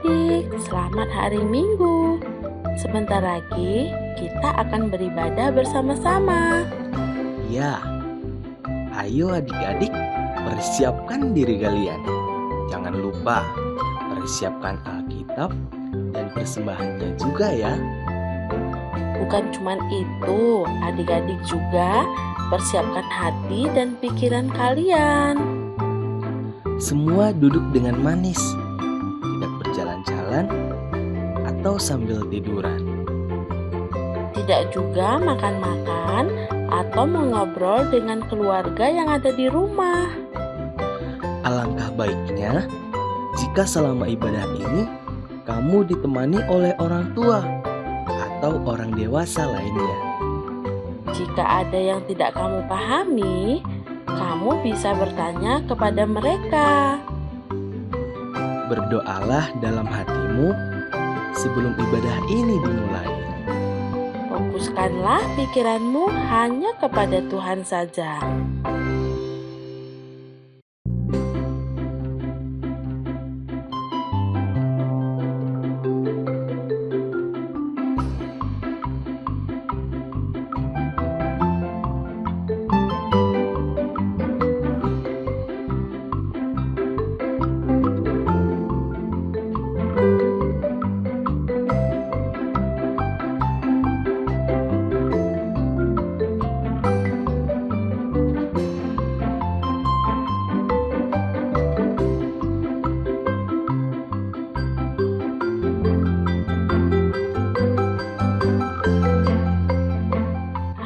adik-adik, selamat hari Minggu. Sebentar lagi kita akan beribadah bersama-sama. Ya, ayo adik-adik, persiapkan diri kalian. Jangan lupa persiapkan Alkitab dan persembahannya juga ya. Bukan cuma itu, adik-adik juga persiapkan hati dan pikiran kalian. Semua duduk dengan manis, tidak berjalan-jalan atau sambil tiduran. Tidak juga makan-makan atau mengobrol dengan keluarga yang ada di rumah. Alangkah baiknya jika selama ibadah ini kamu ditemani oleh orang tua atau orang dewasa lainnya. Jika ada yang tidak kamu pahami, kamu bisa bertanya kepada mereka. Berdoalah dalam hatimu sebelum ibadah ini dimulai. Fokuskanlah pikiranmu hanya kepada Tuhan saja.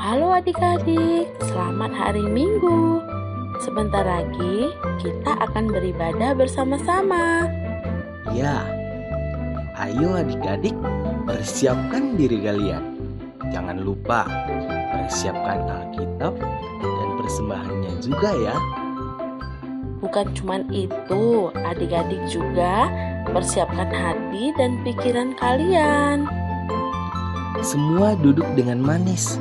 Halo adik-adik, selamat hari Minggu. Sebentar lagi kita akan beribadah bersama-sama. Ya, ayo adik-adik, persiapkan diri kalian. Jangan lupa persiapkan Alkitab dan persembahannya juga ya. Bukan cuma itu, adik-adik juga persiapkan hati dan pikiran kalian. Semua duduk dengan manis,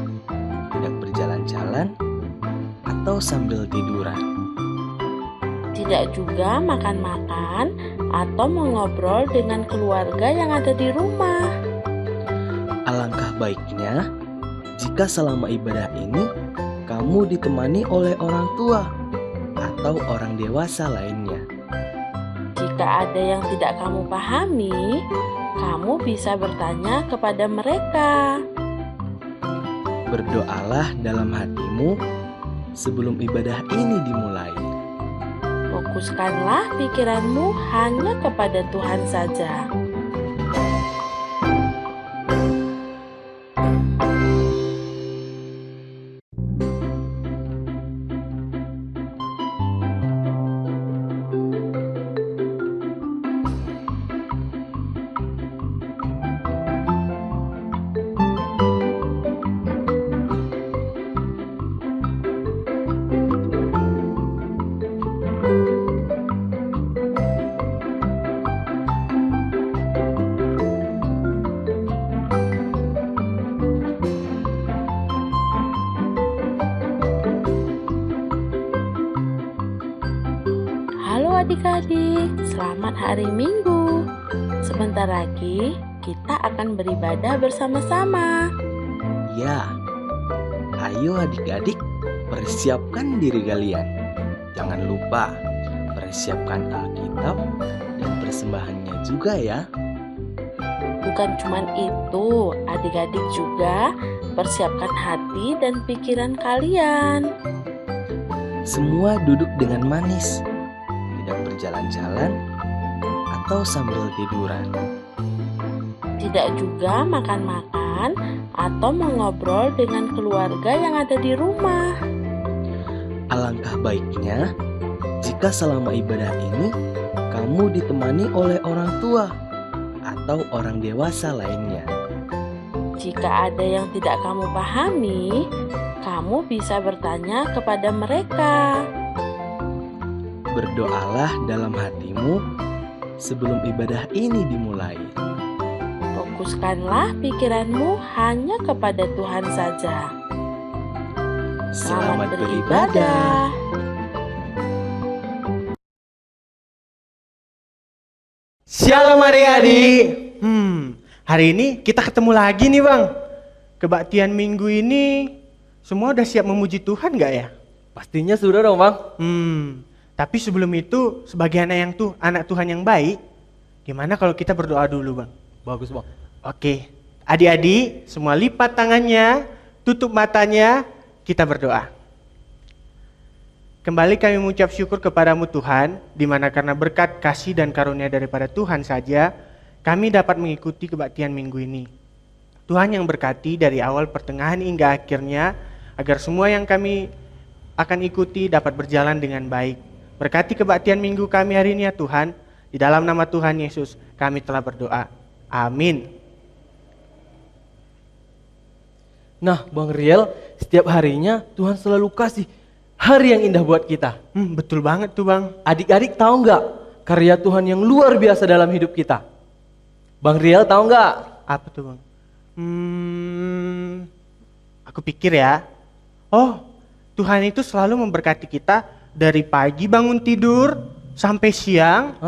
tidak berjalan-jalan atau sambil tiduran. Tidak juga makan-makan atau mengobrol dengan keluarga yang ada di rumah. Alangkah baiknya jika selama ibadah ini kamu ditemani oleh orang tua atau orang dewasa lainnya. Jika ada yang tidak kamu pahami, kamu bisa bertanya kepada mereka. Berdoalah dalam hatimu sebelum ibadah ini dimulai. Fokuskanlah pikiranmu hanya kepada Tuhan saja. Halo adik-adik, selamat hari Minggu. Sebentar lagi kita akan beribadah bersama-sama. Ya, ayo adik-adik, persiapkan diri kalian. Jangan lupa persiapkan Alkitab dan persembahannya juga ya. Bukan cuma itu, adik-adik juga persiapkan hati dan pikiran kalian. Semua duduk dengan manis, tidak berjalan-jalan atau sambil tiduran. Tidak juga makan-makan atau mengobrol dengan keluarga yang ada di rumah. Alangkah baiknya jika selama ibadah ini kamu ditemani oleh orang tua atau orang dewasa lainnya. Jika ada yang tidak kamu pahami, kamu bisa bertanya kepada mereka. Berdoalah dalam hatimu sebelum ibadah ini dimulai. Fokuskanlah pikiranmu hanya kepada Tuhan saja. Selamat beribadah. 「Shalom adik-adik. Hari ini kita ketemu lagi nih Bang. Kebaktian minggu ini semua udah siap memuji Tuhan gak ya? Pastinya sudah dong Bang. Tapi sebelum itu sebagai anak Tuhan yang baik, gimana kalau kita berdoa dulu Bang? Bagus Bang. Oke, adik-adik semua lipat tangannya, tutup matanya, kita berdoa. Kembali kami mengucap syukur kepadamu Tuhan, di mana karena berkat kasih dan karunia daripada Tuhan saja, kami dapat mengikuti kebaktian minggu ini. Tuhan yang berkati dari awal pertengahan hingga akhirnya, agar semua yang kami akan ikuti dapat berjalan dengan baik. Berkati kebaktian minggu kami hari ini ya Tuhan, di dalam nama Tuhan Yesus kami telah berdoa. Amin. Nah Bang Riel, setiap harinya Tuhan selalu kasih hari yang indah buat kita. Betul banget tuh Bang. Adik-adik tahu nggak karya Tuhan yang luar biasa dalam hidup kita? Bang Riel tahu nggak? Apa tuh Bang? Aku pikir ya. Oh, Tuhan itu selalu memberkati kita dari pagi bangun tidur sampai siang,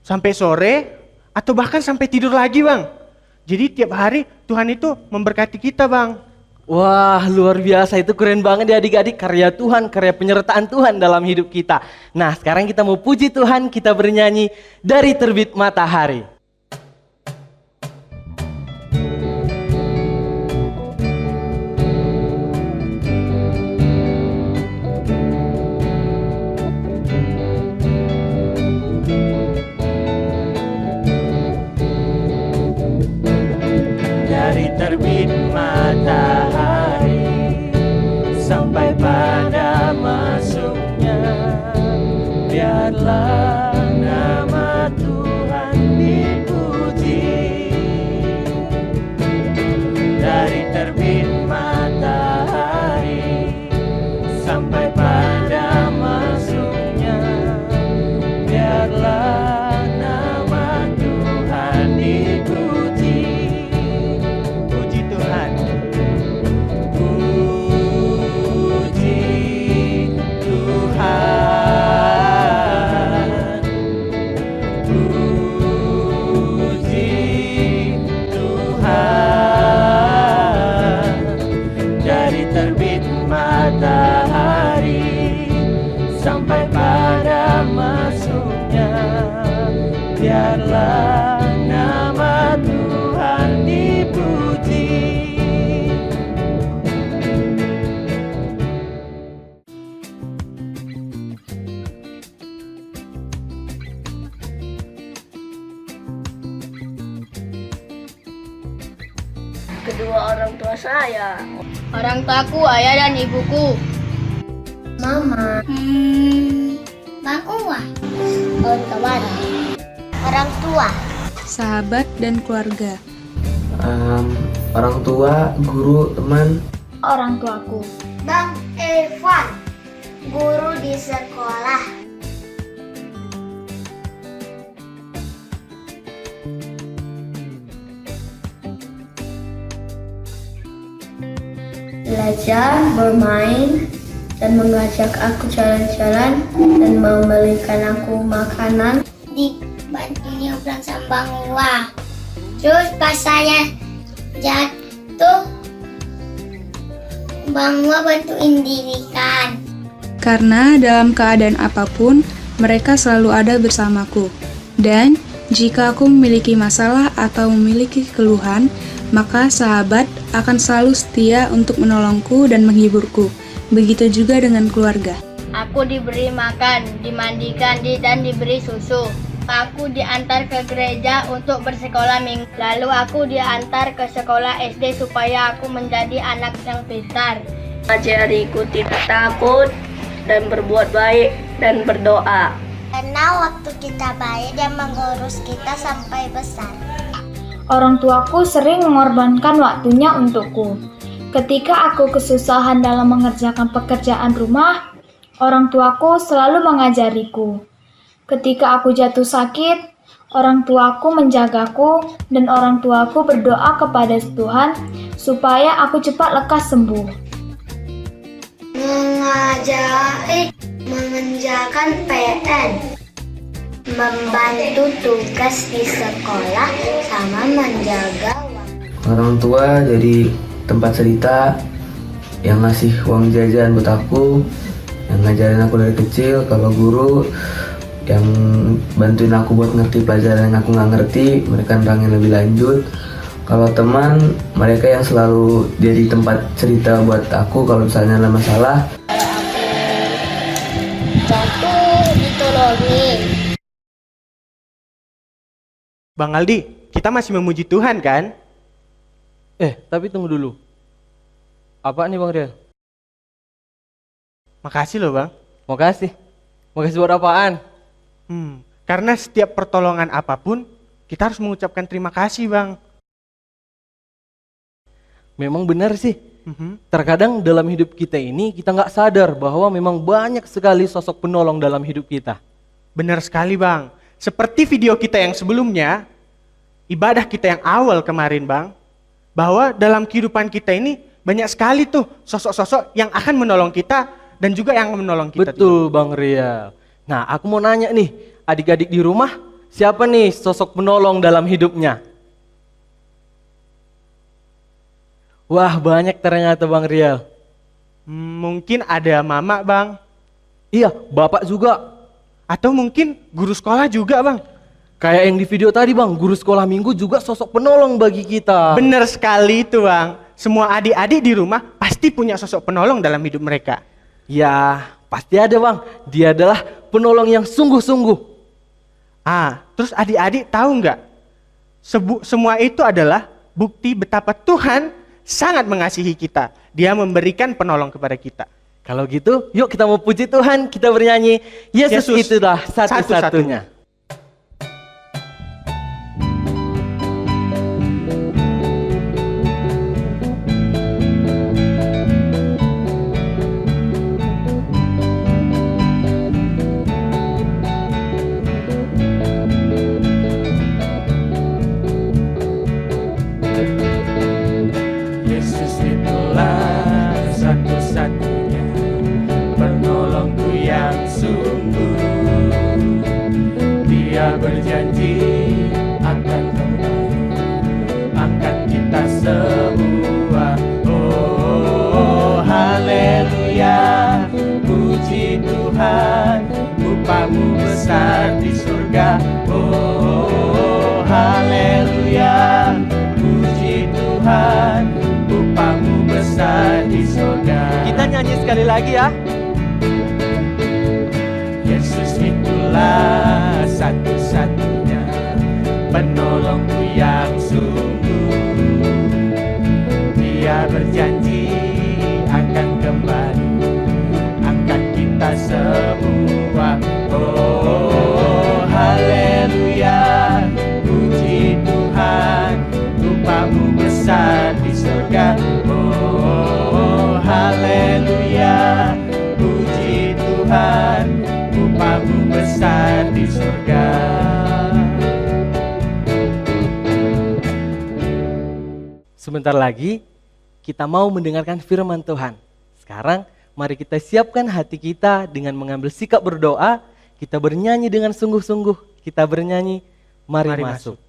sampai sore, atau bahkan sampai tidur lagi Bang. Jadi tiap hari Tuhan itu memberkati kita Bang. Wah luar biasa, itu keren banget ya adik-adik, karya Tuhan, karya penyertaan Tuhan dalam hidup kita. Nah sekarang kita mau puji Tuhan, kita bernyanyi Dari Terbit Matahari. Dari terbit matahari sampai pada masuknya, biarlah nama Tuhan dipuji. Dari terbit matahari sampai pada masuknya, biarlah nama Tuhan dipuji. Puji Tuhan. Puji Tuhan. Puji Tuhan. Dari terbit matahari sampai pada masuknya, biarlah nama Tuhan dipuji. Kedua orang tua saya. Orang tuaku, ayah dan ibuku. Mama. Bang Uwa. Kawan-kawan. Orang tua. Sahabat dan keluarga. Orang tua, guru, teman. Orang tuaku. Bang Evan. Guru di sekolah. Belajar, bermain, dan mengajak aku jalan-jalan dan membelikan aku makanan. Dibantu nyebrang sama Bang Uwa. Terus pas saya jatuh, Bang Uwa bantuin dirikan. Karena dalam keadaan apapun, mereka selalu ada bersamaku. Dan jika aku memiliki masalah atau memiliki keluhan, maka sahabat akan selalu setia untuk menolongku dan menghiburku. Begitu juga dengan keluarga. Aku diberi makan, dimandikan, dan diberi susu. Aku diantar ke gereja untuk bersekolah minggu. Lalu aku diantar ke sekolah SD supaya aku menjadi anak yang pintar. Ajariku tidak takut dan berbuat baik dan berdoa. Karena waktu kita baik, dia mengurus kita sampai besar. Orang tuaku sering mengorbankan waktunya untukku. Ketika aku kesusahan dalam mengerjakan pekerjaan rumah, orang tuaku selalu mengajariku. Ketika aku jatuh sakit, orang tuaku menjagaku dan orang tuaku berdoa kepada Tuhan supaya aku cepat lekas sembuh. Mengajari mengerjakan PN. Membantu tugas di sekolah sama menjaga Orang tua jadi tempat cerita, yang ngasih uang jajan buat aku, yang ngajarin aku dari kecil. Kalau guru yang bantuin aku buat ngerti pelajaran yang aku nggak ngerti, mereka nerangin lebih lanjut. Kalau teman, mereka yang selalu jadi tempat cerita buat aku kalau misalnya ada masalah. jatuh ditolongin. Bang Aldi, kita masih memuji Tuhan kan? Tapi tunggu dulu. Apa nih Bang Riel? Makasih loh Bang. Makasih. Makasih buat apaan? Karena setiap pertolongan apapun, kita harus mengucapkan terima kasih Bang. Memang benar sih. Terkadang dalam hidup kita ini kita nggak sadar bahwa memang banyak sekali sosok penolong dalam hidup kita. Benar sekali Bang. Seperti video kita yang sebelumnya, ibadah kita yang awal kemarin Bang, bahwa dalam kehidupan kita ini banyak sekali tuh sosok-sosok yang akan menolong kita dan juga yang menolong kita. Betul Bang Riel. Nah aku mau nanya nih, adik-adik di rumah, siapa nih sosok penolong dalam hidupnya? Wah banyak ternyata Bang Riel. Mungkin ada mama Bang. Iya, bapak juga. Atau mungkin guru sekolah juga Bang. Kayak yang di video tadi Bang, guru sekolah minggu juga sosok penolong bagi kita. Benar sekali itu Bang. Semua adik-adik di rumah pasti punya sosok penolong dalam hidup mereka. Ya, pasti ada Bang. Dia adalah penolong yang sungguh-sungguh. Terus adik-adik tahu nggak? Semua itu adalah bukti betapa Tuhan sangat mengasihi kita. Dia memberikan penolong kepada kita. Kalau gitu, yuk kita mau puji Tuhan, kita bernyanyi, Yesus itulah satu-satunya. Yesus itulah satu-satunya penolongku yang sungguh. Dia berjanji akan kembali angkat kita semua. Oh haleluya, puji Tuhan, upahmu besar di surga. Oh haleluya, puji Tuhan, upahmu besar di surga. Kita nyanyi sekali lagi ya. Yesus itulah satu-satunya penolongku yang sungguh. Dia berjanji akan kembali angkat kita semua. Oh haleluya, puji Tuhan, upahmu besar di surga. Oh haleluya, puji Tuhan, upahmu besar di surga. Sebentar lagi kita mau mendengarkan firman Tuhan. Sekarang mari kita siapkan hati kita dengan mengambil sikap berdoa. Kita bernyanyi dengan sungguh-sungguh. Kita bernyanyi, mari masuk. Mari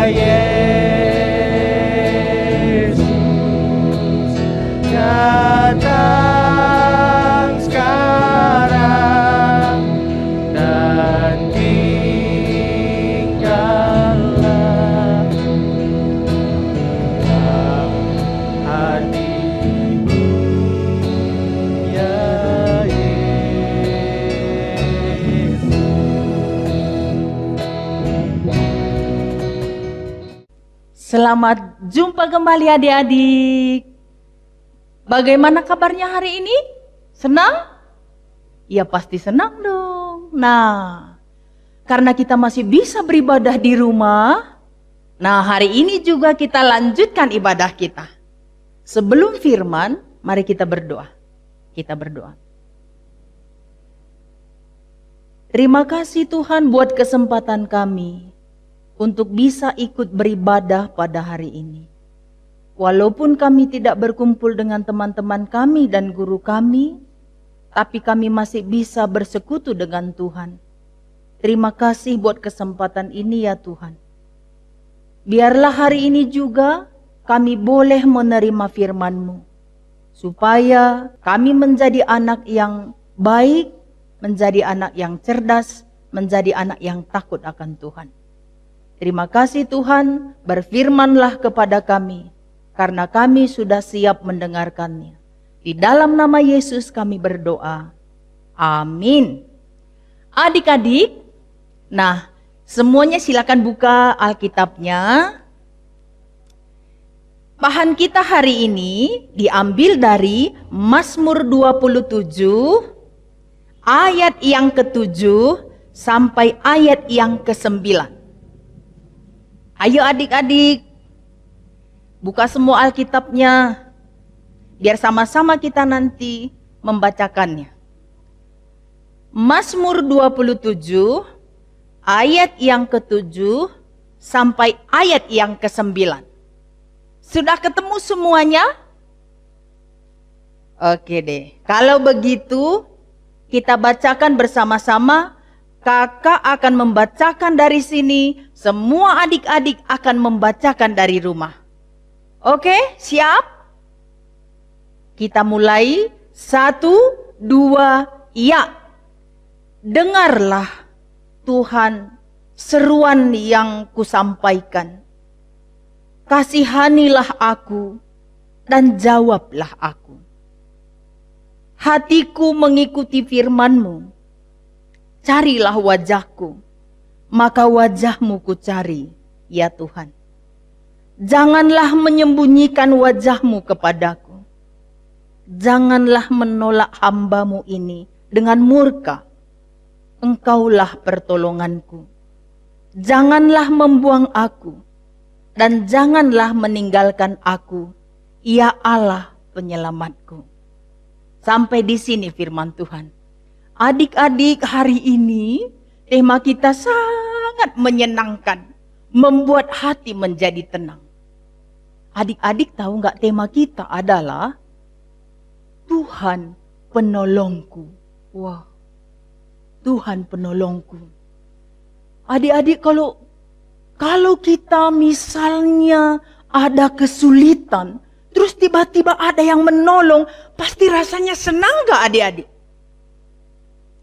Yesus, datang sekarang dan tinggallah dalam hatimu, ya Yesus. Selamat jumpa kembali adik-adik. Bagaimana kabarnya hari ini? Senang? Ya pasti senang dong. Nah, karena kita masih bisa beribadah di rumah, nah hari ini juga kita lanjutkan ibadah kita. Sebelum firman, mari kita berdoa. Kita berdoa. Terima kasih Tuhan buat kesempatan kami untuk bisa ikut beribadah pada hari ini. Walaupun kami tidak berkumpul dengan teman-teman kami dan guru kami, tapi kami masih bisa bersekutu dengan Tuhan. Terima kasih buat kesempatan ini ya Tuhan. Biarlah hari ini juga kami boleh menerima firman-Mu, supaya kami menjadi anak yang baik, menjadi anak yang cerdas, menjadi anak yang takut akan Tuhan. Terima kasih Tuhan, berfirmanlah kepada kami, karena kami sudah siap mendengarkannya. Di dalam nama Yesus kami berdoa. Amin. Adik-adik, nah semuanya silakan buka Alkitabnya. Bahan kita hari ini diambil dari Mazmur 27, ayat yang ke-7 sampai ayat yang ke-9. Ayo adik-adik, buka semua Alkitabnya, biar sama-sama kita nanti membacakannya. Mazmur 27, ayat yang ke-7 sampai ayat yang ke-9. Sudah ketemu semuanya? Oke deh, kalau begitu kita bacakan bersama-sama. Kakak akan membacakan dari sini, semua adik-adik akan membacakan dari rumah. Oke, siap? Kita mulai. 1, 2, ya. Dengarlah Tuhan seruan yang kusampaikan. Kasihanilah aku dan jawablah aku. Hatiku mengikuti firman-Mu. Carilah wajahku, maka wajah-Mu ku cari, ya Tuhan. Janganlah menyembunyikan wajah-Mu kepadaku. Janganlah menolak hamba-Mu ini dengan murka. Engkaulah pertolonganku. Janganlah membuang aku, dan janganlah meninggalkan aku, ya Allah penyelamatku. Sampai di sini firman Tuhan. Adik-adik, hari ini tema kita sangat menyenangkan, membuat hati menjadi tenang. Adik-adik tahu nggak tema kita adalah Tuhan penolongku. Wah, Tuhan penolongku. Adik-adik, kalau kita misalnya ada kesulitan, terus tiba-tiba ada yang menolong, pasti rasanya senang nggak adik-adik?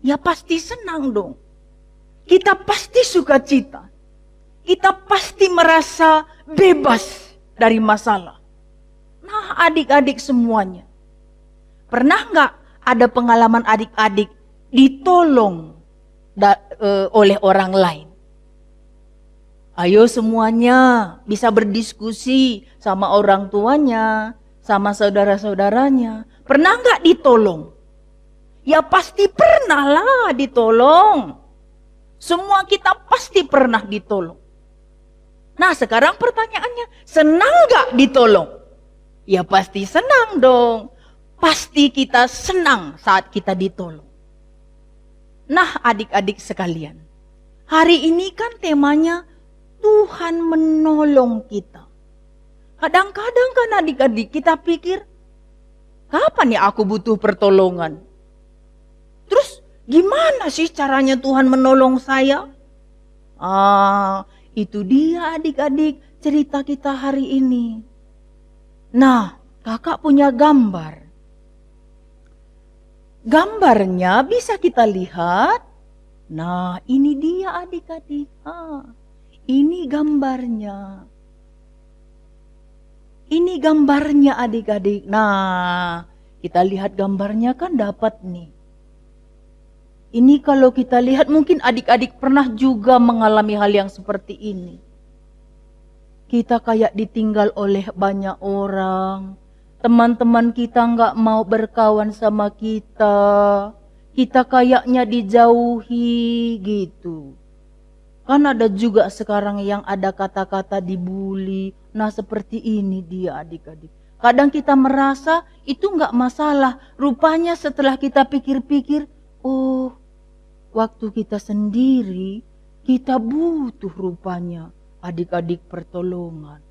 Ya pasti senang dong. Kita pasti sukacita. Kita pasti merasa bebas dari masalah. Nah adik-adik semuanya. Pernah nggak ada pengalaman adik-adik ditolong oleh orang lain? Ayo semuanya bisa berdiskusi sama orang tuanya, sama saudara-saudaranya. Pernah nggak ditolong? Ya pasti pernah lah ditolong. Semua kita pasti pernah ditolong. Nah sekarang pertanyaannya, senang gak ditolong? Ya pasti senang dong. Pasti kita senang saat kita ditolong. Nah adik-adik sekalian, hari ini kan temanya Tuhan menolong kita. Kadang-kadang kan adik-adik kita pikir, kapan ya aku butuh pertolongan? Terus gimana sih caranya Tuhan menolong saya? itu dia adik-adik cerita kita hari ini. Nah, kakak punya gambar. Gambarnya bisa kita lihat. Nah, ini dia adik-adik. Ini gambarnya. Ini gambarnya adik-adik. Nah, kita lihat gambarnya kan dapat nih. Ini kalau kita lihat mungkin adik-adik pernah juga mengalami hal yang seperti ini. Kita kayak ditinggal oleh banyak orang. Teman-teman kita nggak mau berkawan sama kita. Kita kayaknya dijauhi gitu. Kan ada juga sekarang yang ada kata-kata dibully. Nah seperti ini dia adik-adik. Kadang kita merasa itu nggak masalah. Rupanya setelah kita pikir-pikir, oh waktu kita sendiri, kita butuh rupanya adik-adik pertolongan.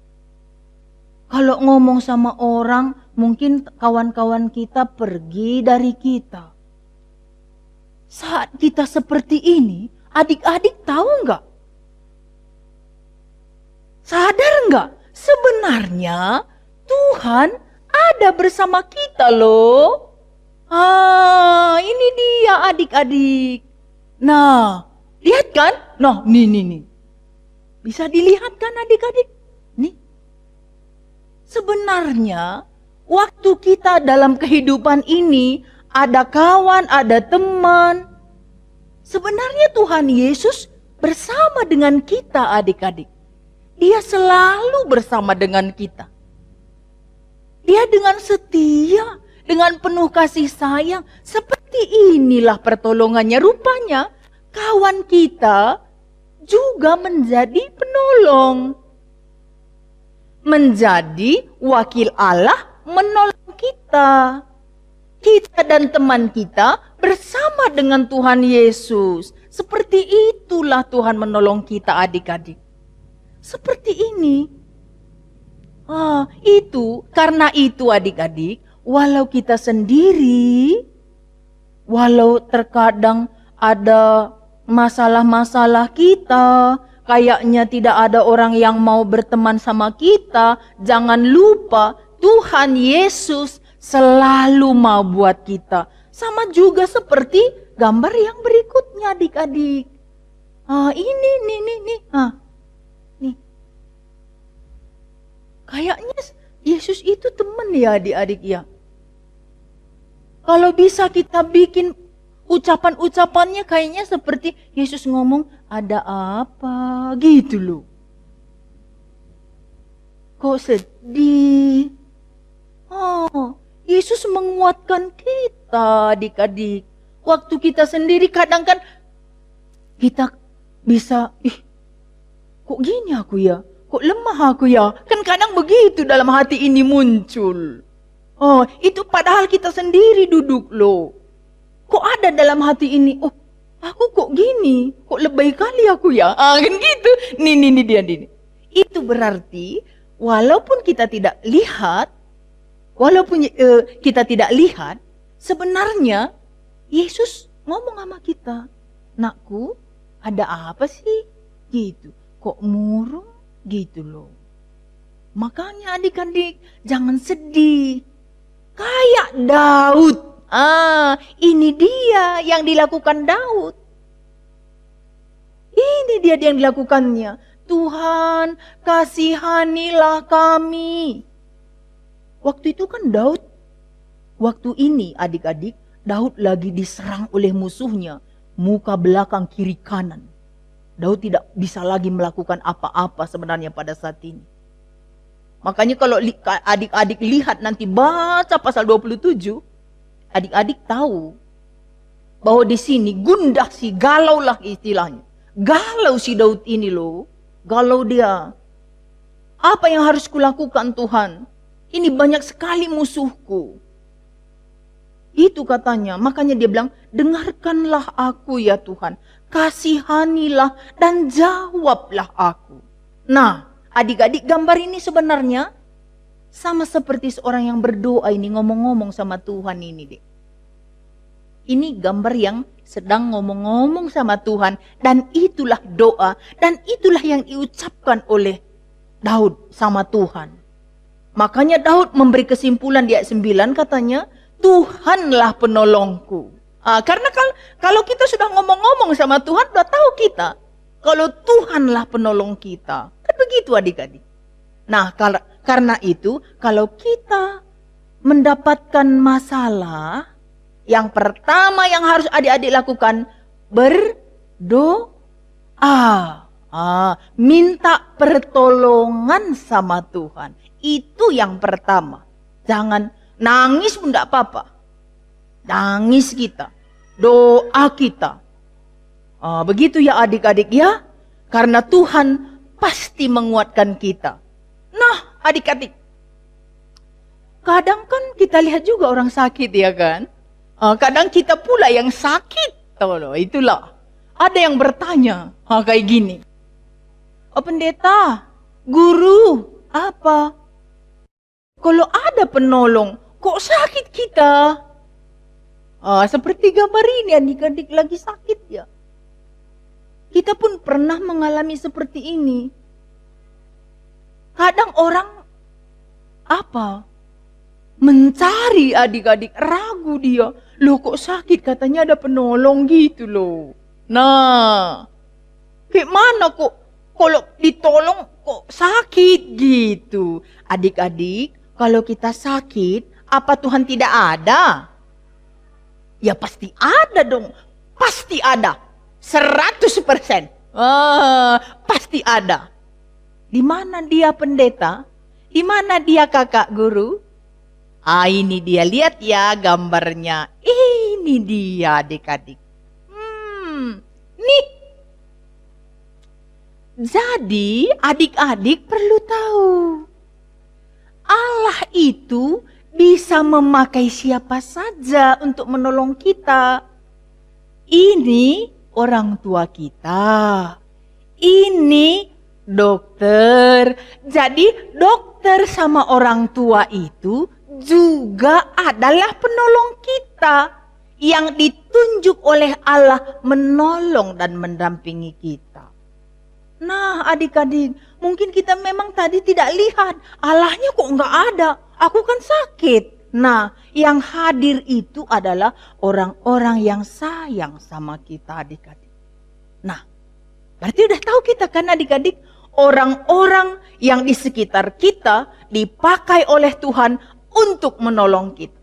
Kalau ngomong sama orang, mungkin kawan-kawan kita pergi dari kita. Saat kita seperti ini, adik-adik tahu nggak? Sadar nggak? Sebenarnya Tuhan ada bersama kita loh. Ini dia adik-adik. Nah, lihat kan? Nah, nih. Bisa dilihat kan adik-adik? Nih. Sebenarnya, waktu kita dalam kehidupan ini, ada kawan, ada teman. Sebenarnya Tuhan Yesus bersama dengan kita adik-adik. Dia selalu bersama dengan kita. Dia dengan setia, dengan penuh kasih sayang. Seperti inilah pertolongannya. Rupanya kawan kita juga menjadi penolong. Menjadi wakil Allah menolong kita. Kita dan teman kita bersama dengan Tuhan Yesus. Seperti itulah Tuhan menolong kita adik-adik. Seperti ini. Karena itu adik-adik, walau kita sendiri, walau terkadang ada masalah-masalah kita, kayaknya tidak ada orang yang mau berteman sama kita, jangan lupa Tuhan Yesus selalu mau buat kita. Sama juga seperti gambar yang berikutnya adik-adik. Ini. Nih. Kayaknya Yesus itu teman ya adik-adik ya. Kalau bisa kita bikin ucapan-ucapannya kayaknya seperti Yesus ngomong, ada apa gitu loh. Kok sedih? Yesus menguatkan kita adik-adik. Waktu kita sendiri kadang kan kita bisa, kok gini aku ya? Kok lemah aku ya? Kan kadang begitu dalam hati ini muncul. Itu padahal kita sendiri duduk loh. Kok ada dalam hati ini? Aku kok gini? Kok lebay kali aku ya? Kan gitu. Nih dia. Itu berarti walaupun kita tidak lihat, sebenarnya Yesus ngomong sama kita. Nakku, ada apa sih? Gitu. Kok murung? Gitu loh. Makanya adik-adik jangan sedih. Kayak Daud. Ini dia yang dilakukan Daud. Ini dia yang dilakukannya. Tuhan, kasihanilah kami. Waktu itu kan Daud, waktu ini adik-adik, Daud lagi diserang oleh musuhnya, muka belakang kiri kanan. Daud tidak bisa lagi melakukan apa-apa sebenarnya pada saat ini. Makanya kalau adik-adik lihat nanti baca pasal 27, adik-adik tahu bahwa di sini gundah si galau lah istilahnya. Galau si Daud ini loh, galau dia. Apa yang harus kulakukan Tuhan? Ini banyak sekali musuhku. Itu katanya, makanya dia bilang, dengarkanlah aku ya Tuhan, kasihanilah dan jawablah aku. Nah, adik-adik gambar ini sebenarnya sama seperti seorang yang berdoa ini ngomong-ngomong sama Tuhan ini deh. Ini gambar yang sedang ngomong-ngomong sama Tuhan. Dan itulah doa. Dan itulah yang diucapkan oleh Daud sama Tuhan. Makanya Daud memberi kesimpulan di ayat 9 katanya, Tuhanlah penolongku. Karena kalau kita sudah ngomong-ngomong sama Tuhan, udah tahu kita. Kalau Tuhanlah penolong kita. Kan begitu adik-adik. Nah karena itu, kalau kita mendapatkan masalah, yang pertama yang harus adik-adik lakukan, berdoa. Minta pertolongan sama Tuhan. Itu yang pertama. Jangan nangis pun tidak apa-apa. Nangis kita. Doa kita. Begitu ya adik-adik ya. Karena Tuhan pasti menguatkan kita. Nah adik-adik. Kadang kan kita lihat juga orang sakit ya kan. Kadang kita pula yang sakit. Itulah. Ada yang bertanya. Kayak gini. Pendeta, guru, apa? Kalau ada penolong, kok sakit kita? Seperti gambar ini adik-adik lagi sakit ya. Kita pun pernah mengalami seperti ini. Kadang orang mencari adik-adik, ragu dia. Loh kok sakit, katanya ada penolong gitu loh. Nah, kayak mana kok kalau ditolong kok sakit gitu. Adik-adik, kalau kita sakit, apa Tuhan tidak ada? Ya pasti ada dong. Pasti ada. 100%. Pasti ada. Di mana dia pendeta? Di mana dia kakak guru? Ini dia, lihat ya gambarnya. Ini dia adik-adik. Nih. Jadi adik-adik perlu tahu. Allah itu bisa memakai siapa saja untuk menolong kita. Ini orang tua kita. Ini dokter. Jadi dokter sama orang tua itu juga adalah penolong kita yang ditunjuk oleh Allah menolong dan mendampingi kita. Nah adik-adik, mungkin kita memang tadi tidak lihat, Allahnya kok enggak ada, aku kan sakit. Nah yang hadir itu adalah orang-orang yang sayang sama kita adik-adik. Nah berarti udah tahu kita kan adik-adik, orang-orang yang di sekitar kita dipakai oleh Tuhan untuk menolong kita.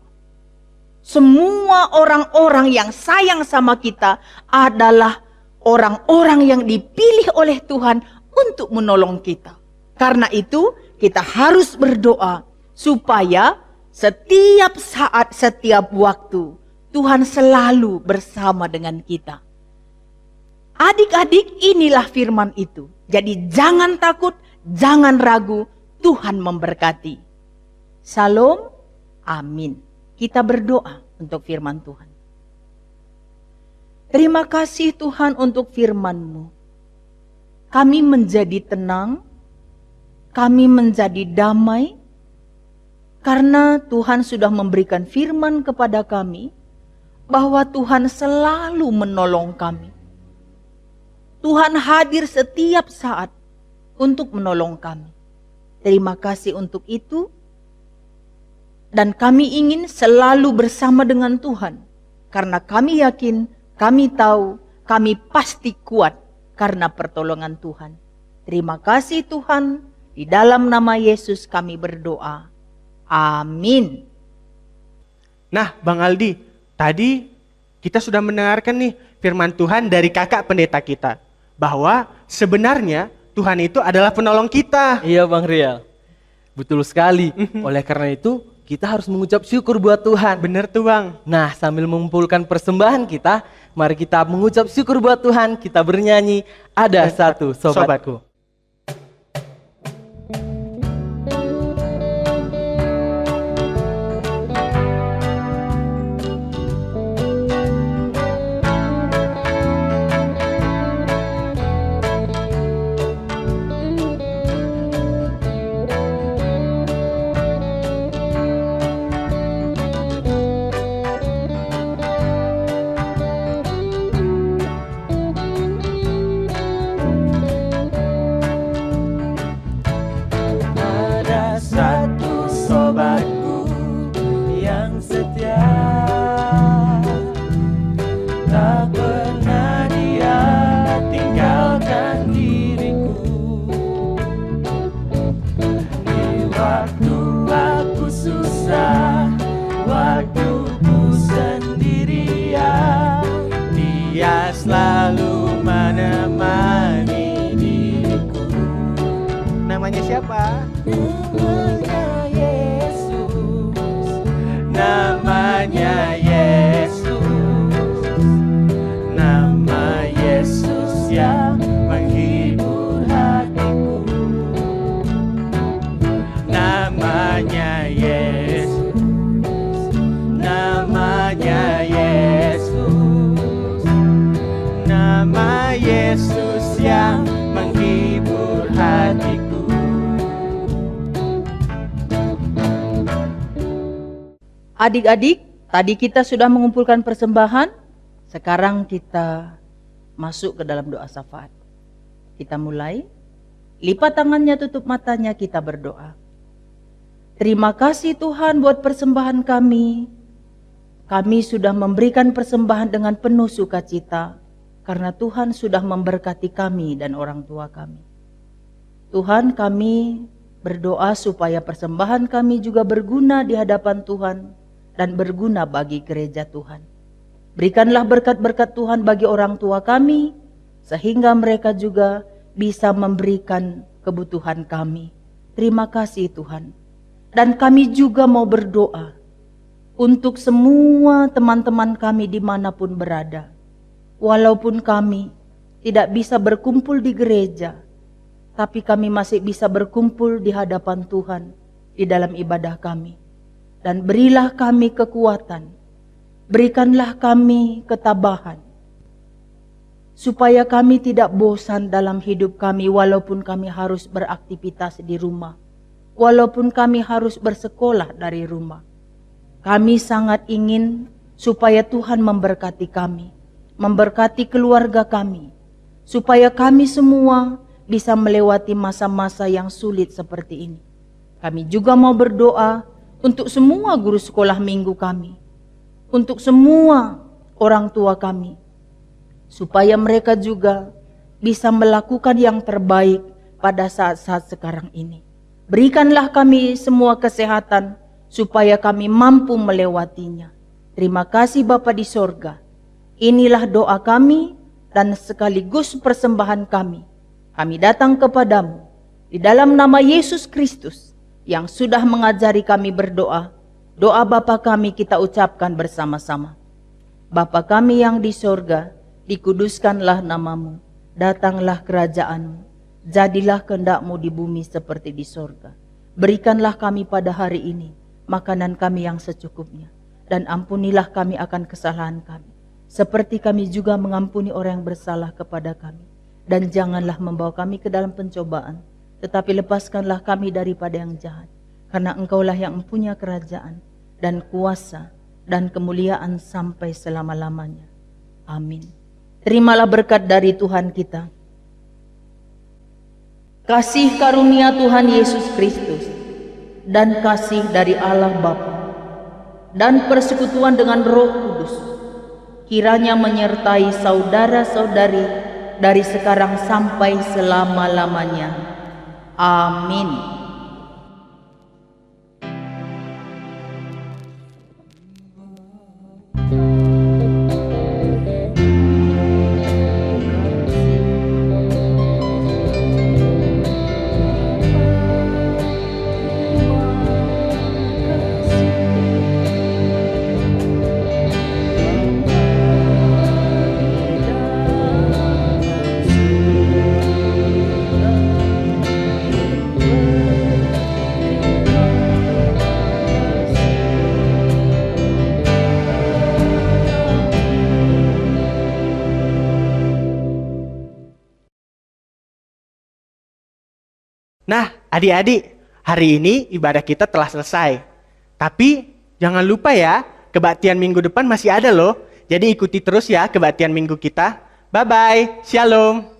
Semua orang-orang yang sayang sama kita adalah orang-orang yang dipilih oleh Tuhan untuk menolong kita. Karena itu kita harus berdoa supaya setiap saat, setiap waktu Tuhan selalu bersama dengan kita. Adik-adik, inilah firman itu. Jadi jangan takut, jangan ragu, Tuhan memberkati. Shalom, amin. Kita berdoa untuk firman Tuhan. Terima kasih Tuhan untuk firman-Mu. Kami menjadi tenang, kami menjadi damai, karena Tuhan sudah memberikan firman kepada kami, bahwa Tuhan selalu menolong kami. Tuhan hadir setiap saat untuk menolong kami. Terima kasih untuk itu. Dan kami ingin selalu bersama dengan Tuhan. Karena kami yakin, kami tahu, kami pasti kuat karena pertolongan Tuhan. Terima kasih Tuhan. Di dalam nama Yesus kami berdoa. Amin. Nah Bang Aldi, tadi kita sudah mendengarkan nih firman Tuhan dari kakak pendeta kita. Bahwa sebenarnya Tuhan itu adalah penolong kita. Iya Bang Rial, betul sekali. Oleh karena itu kita harus mengucap syukur buat Tuhan. Bener tuh Bang. Nah sambil mengumpulkan persembahan kita, mari kita mengucap syukur buat Tuhan. Kita bernyanyi Ada Satu Sobatku. Namanya siapa? Namanya Yesus. Namanya Yesus. Nama Yesus yang menghibur hatiku. Namanya Yesus. Namanya Yesus. Nama Yesus yang menghibur hatiku. Adik-adik, tadi kita sudah mengumpulkan persembahan. Sekarang kita masuk ke dalam doa syafaat. Kita mulai. Lipat tangannya, tutup matanya, kita berdoa. Terima kasih Tuhan buat persembahan kami. Kami sudah memberikan persembahan dengan penuh sukacita karena Tuhan sudah memberkati kami dan orang tua kami. Tuhan, kami berdoa supaya persembahan kami juga berguna di hadapan Tuhan dan berguna bagi gereja Tuhan. Berikanlah berkat-berkat Tuhan bagi orang tua kami, sehingga mereka juga bisa memberikan kebutuhan kami. Terima kasih Tuhan. Dan kami juga mau berdoa untuk semua teman-teman kami dimanapun berada. Walaupun kami tidak bisa berkumpul di gereja, tapi kami masih bisa berkumpul di hadapan Tuhan di dalam ibadah kami. Dan berilah kami kekuatan, berikanlah kami ketabahan, supaya kami tidak bosan dalam hidup kami walaupun kami harus beraktivitas di rumah, walaupun kami harus bersekolah dari rumah. Kami sangat ingin supaya Tuhan memberkati kami, memberkati keluarga kami, supaya kami semua bisa melewati masa-masa yang sulit seperti ini. Kami juga mau berdoa untuk semua guru sekolah minggu kami, untuk semua orang tua kami, supaya mereka juga bisa melakukan yang terbaik pada saat-saat sekarang ini. Berikanlah kami semua kesehatan supaya kami mampu melewatinya. Terima kasih Bapa di sorga. Inilah doa kami dan sekaligus persembahan kami. Kami datang kepadamu di dalam nama Yesus Kristus yang sudah mengajari kami berdoa. Doa Bapa kami kita ucapkan bersama-sama. Bapa kami yang di sorga, dikuduskanlah namamu, datanglah kerajaanmu, jadilah kehendak-Mu di bumi seperti di sorga. Berikanlah kami pada hari ini makanan kami yang secukupnya, dan ampunilah kami akan kesalahan kami, seperti kami juga mengampuni orang yang bersalah kepada kami. Dan janganlah membawa kami ke dalam pencobaan, tetapi lepaskanlah kami daripada yang jahat, karena Engkaulah yang mempunyai kerajaan dan kuasa dan kemuliaan sampai selama-lamanya. Amin. Terimalah berkat dari Tuhan kita. Kasih karunia Tuhan Yesus Kristus dan kasih dari Allah Bapa dan persekutuan dengan Roh Kudus kiranya menyertai saudara-saudari dari sekarang sampai selama-lamanya. Amin. Nah, adik-adik, hari ini ibadah kita telah selesai. Tapi jangan lupa ya, kebaktian minggu depan masih ada loh. Jadi ikuti terus ya kebaktian minggu kita. Bye-bye, shalom.